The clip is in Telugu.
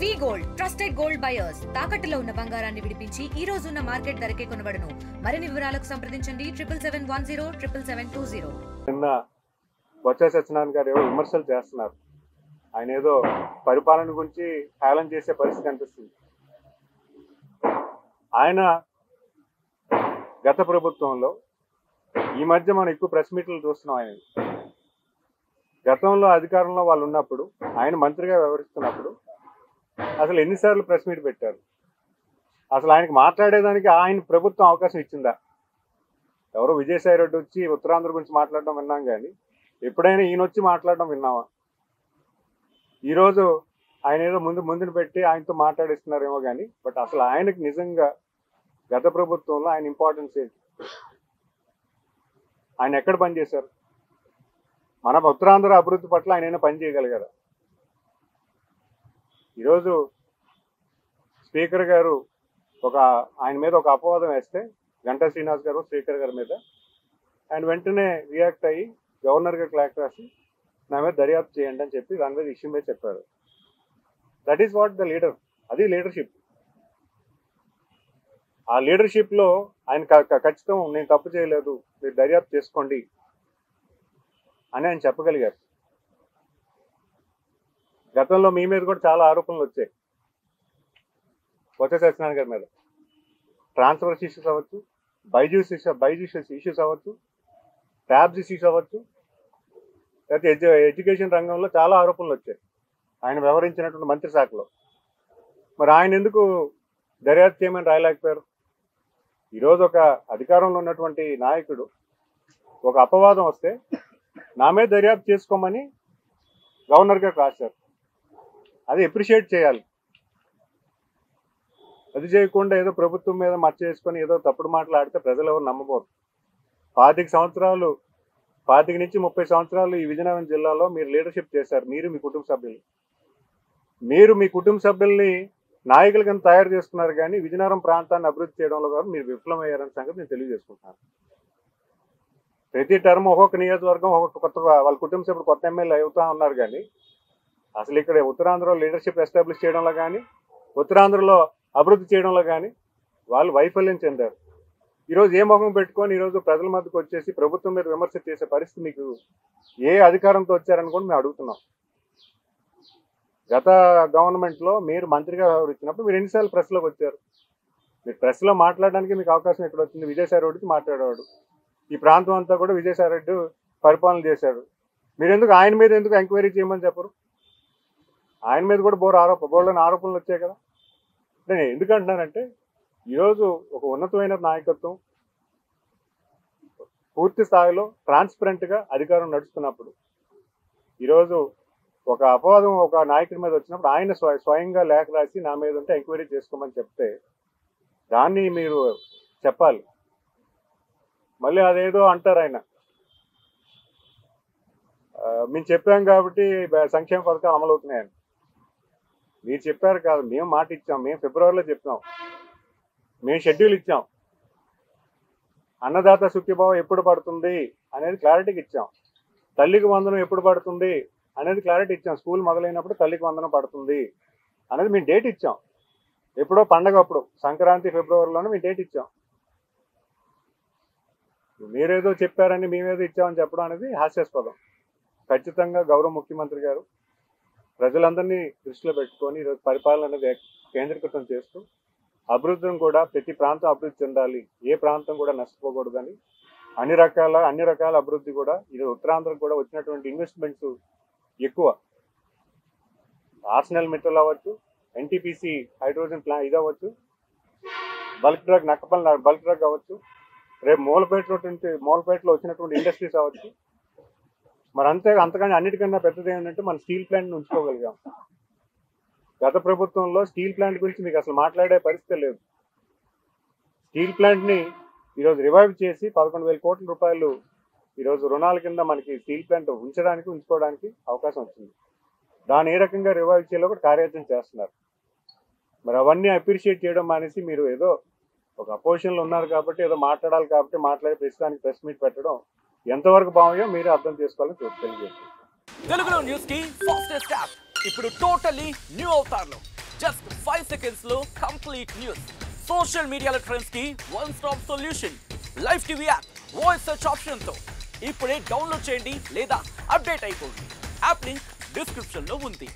వి గోల్డ్ ట్రస్టెడ్ గోల్డ్ బయర్స్ తాకట్టులో ఉన్న బంగారాన్ని విడిపించి ఈ రోజు ఉన్న మార్కెట్ ధరకే కొనబడును. మరిన్ని వివరాలకు సంప్రదించండి 7710 నిన్న బొత్స సత్యనారాయణ గారు ఏవో విమర్శలు చేస్తున్నారు. ఆయన ఏదో పరిపాలన గురించి హేళన చేసే పరిస్థితి కనిపిస్తుంది. ఆయన గత ప్రభుత్వంలో ఈ మధ్య మనం ఎక్కువ ప్రెస్ మీట్లు చూస్తున్నాం. ఆయన గతంలో అధికారంలో వాళ్ళు ఉన్నప్పుడు, ఆయన మంత్రిగా వ్యవహరిస్తున్నప్పుడు అసలు ఎన్నిసార్లు ప్రెస్ మీట్ పెట్టారు? అసలు ఆయనకు మాట్లాడేదానికి ఆయన ప్రభుత్వం అవకాశం ఇచ్చిందా? ఎవరో విజయసాయి రెడ్డి వచ్చి ఉత్తరాంధ్ర గురించి మాట్లాడడం విన్నాం, కానీ ఎప్పుడైనా ఈయన వచ్చి మాట్లాడడం విన్నావా? ఈరోజు ఆయన ఏదో ముందుని పెట్టి ఆయనతో మాట్లాడిస్తున్నారేమో కానీ, బట్ అసలు ఆయనకు నిజంగా గత ప్రభుత్వంలో ఆయన ఇంపార్టెన్స్ ఏంటి? ఆయన ఎక్కడ పనిచేశారు? మన ఉత్తరాంధ్ర అభివృద్ధి పట్ల ఆయన పని చేయగలిగారు. ఈరోజు స్పీకర్ గారు ఆయన మీద ఒక అపవాదం వేస్తే, గంటా శ్రీనివాస్ గారు స్పీకర్ గారి మీద, ఆయన వెంటనే రియాక్ట్ అయ్యి గవర్నర్ గారికి లేఖ రాసి నా మీద దర్యాప్తు చేయండి అని చెప్పి దాని మీద ఇష్యూ మీద చెప్పారు. That is what the leader. అది లీడర్షిప్. ఆ లీడర్షిప్లో ఆయన ఖచ్చితం నేను తప్పు చేయలేదు, మీరు దర్యాప్తు చేసుకోండి అని ఆయన చెప్పగలిగారు. గతంలో మీ మీద కూడా చాలా ఆరోపణలు వచ్చాయి. బొత్స సత్యనారాయణ గారి మీద ట్రాన్స్ఫర్స్ ఇష్యూస్ అవ్వచ్చు, బైజూస్ ఇష్యూస్ అవ్వచ్చు, ట్యాబ్స్ ఇష్యూస్ అవ్వచ్చు, లేకపోతే ఎడ్యుకేషన్ రంగంలో చాలా ఆరోపణలు వచ్చాయి ఆయన వ్యవహరించినటువంటి మంత్రి శాఖలో. మరి ఆయన ఎందుకు దర్యాప్తు చేయమని రాయలేకపోయారు? ఈరోజు ఒక అధికారంలో ఉన్నటువంటి నాయకుడు ఒక అపవాదం వస్తే నా మీద దర్యాప్తు చేసుకోమని గవర్నర్ గారికి రాశారు. అది అప్రిషియేట్ చేయాలి. అది చేయకుండా ఏదో ప్రభుత్వం మీద మచ్చ చేసుకొని ఏదో తప్పుడు మాట్లాడితే ప్రజలు ఎవరు నమ్మబోరు. 25 సంవత్సరాలు 25 నుంచి 30 సంవత్సరాలు ఈ విజయనగరం జిల్లాలో మీరు లీడర్షిప్ చేశారు. మీరు మీ కుటుంబ సభ్యుల్ని నాయకుల కింద తయారు చేసుకున్నారు, కానీ విజయనగరం ప్రాంతాన్ని అభివృద్ధి చేయడంలో కూడా మీరు విఫలమయ్యారనే సంగతి నేను తెలియజేసుకుంటున్నాను. ప్రతి టర్మ్ ఒక్కొక్క నియోజకవర్గం ఒక్కొక్క కొత్త వాళ్ళ కుటుంబ సభ్యులు కొత్త ఎమ్మెల్యే అవుతా ఉన్నారు, కానీ అసలు ఇక్కడ ఉత్తరాంధ్రలో లీడర్షిప్ ఎస్టాబ్లిష్ చేయడంలో కానీ, ఉత్తరాంధ్రలో అభివృద్ధి చేయడంలో కానీ వాళ్ళు వైఫల్యం చెందారు. ఈరోజు ఏ ముఖం పెట్టుకొని ఈరోజు ప్రజల మధ్యకు వచ్చేసి ప్రభుత్వం మీద విమర్శ చేసే పరిస్థితి మీకు ఏ అధికారంతో వచ్చారని కూడా మేము అడుగుతున్నాం. గత గవర్నమెంట్లో మీరు మంత్రిగా వ్యవహరించినప్పుడు మీరు ఎన్నిసార్లు ప్రెస్లోకి వచ్చారు? మీరు ప్రెస్లో మాట్లాడడానికి మీకు అవకాశం ఎక్కడ వచ్చింది? విజయసాయి రెడ్డికి మాట్లాడేవాడు. ఈ ప్రాంతం అంతా కూడా విజయసాయి రెడ్డి పరిపాలన చేశాడు. మీరు ఆయన మీద ఎందుకు ఎంక్వైరీ చేయమని చెప్పరు? ఆయన మీద కూడా బోర్డని ఆరోపణలు వచ్చాయి కదా. నేను ఎందుకు అంటున్నానంటే, ఈరోజు ఒక ఉన్నతమైన నాయకత్వం పూర్తి స్థాయిలో ట్రాన్స్పరెంట్గా అధికారం నడుస్తున్నప్పుడు, ఈరోజు ఒక అపవాదం ఒక నాయకుడి మీద వచ్చినప్పుడు ఆయన స్వయంగా లేఖ రాసి నా మీద ఉంటే ఎంక్వైరీ చేసుకోమని చెప్తే దాన్ని మీరు చెప్పాలి. మళ్ళీ అదేదో అంటారు ఆయన, మేము చెప్పాం కాబట్టి సంక్షేమ పథకాలు అమలు అవుతున్నాయని. మీరు చెప్పారు కాదు, మేము మాట ఇచ్చాం. మేము ఫిబ్రవరిలో చెప్పాం, మేము షెడ్యూల్ ఇచ్చాం. అన్నదాత సుఖీభావ ఎప్పుడు పడుతుంది అనేది క్లారిటీకి ఇచ్చాం. తల్లికి వందనం ఎప్పుడు పడుతుంది అనేది క్లారిటీ ఇచ్చాం. స్కూల్ మొదలైనప్పుడు తల్లికి వందనం పడుతుంది అనేది మేము డేట్ ఇచ్చాం. ఎప్పుడో పండగ అప్పుడు సంక్రాంతి ఫిబ్రవరిలోనే మేము డేట్ ఇచ్చాం. మీరేదో చెప్పారని మేమేదో ఇచ్చామని చెప్పడం అనేది హాస్యాస్పదం. ఖచ్చితంగా గౌరవ ముఖ్యమంత్రి గారు ప్రజలందరినీ దృష్టిలో పెట్టుకొని ఈరోజు పరిపాలన అనేది కేంద్రీకృతం చేస్తూ అభివృద్ధిని కూడా ప్రతి ప్రాంతం అభివృద్ధి చెందాలి, ఏ ప్రాంతం కూడా నష్టపోకూడదని అన్ని రకాల అభివృద్ధి కూడా ఈరోజు ఉత్తరాంధ్రకు కూడా వచ్చినటువంటి ఇన్వెస్ట్మెంట్స్ ఎక్కువ. ఆర్సెనల్ మెట్రోలు అవ్వచ్చు, ఎన్టీపీసీ హైడ్రోజన్ ప్లాంట్ ఇది అవ్వచ్చు, నక్కపల్లి బల్క్ డ్రగ్ అవ్వచ్చు, రేపు మూలపేటలో వచ్చినటువంటి ఇండస్ట్రీస్ అవ్వచ్చు. మరి అంతకన్నా అన్నిటికన్నా పెద్దది ఏంటంటే మన స్టీల్ ప్లాంట్ని ఉంచుకోగలిగాం. గత ప్రభుత్వంలో స్టీల్ ప్లాంట్ గురించి మీకు అసలు మాట్లాడే పరిస్థితి లేదు. స్టీల్ ప్లాంట్ని ఈరోజు రివైవ్ చేసి 11,000 కోట్ల రూపాయలు ఈరోజు రుణాల కింద మనకి స్టీల్ ప్లాంట్ ఉంచుకోవడానికి అవకాశం వచ్చింది. దాన్ని ఏ రకంగా రివైవ్ చేయాలో కూడా కార్యాచరణ చేస్తున్నారు. మరి అవన్నీ అప్రిషియేట్ చేయడం మానేసి మీరు ఏదో ఒక అపోజిషన్లో ఉన్నారు కాబట్టి ఏదో మాట్లాడాలి కాబట్టి మాట్లాడే ప్రస్తుతానికి ప్రెస్ మీట్ పెట్టడం ఎంతవరకు బాగుందో మీరే అర్థం చేసుకోవాలని తెలియజేస్తారు. తెలుగులో న్యూస్ కి ఫాస్టెస్ట్ యాప్ ఇప్పుడు టోటల్లీ న్యూ అవతార్లో జస్ట్ 5 seconds లో కంప్లీట్ న్యూస్. సోషల్ మీడియాలో ట్రెండ్స్ కి one stop solution. Live TV app voice search option తో ఇప్పుడే డౌన్లోడ్ చేయండి లేదా అప్డేట్ అయిపోండి. యాప్ లింక్ డిస్క్రిప్షన్ లో ఉంది.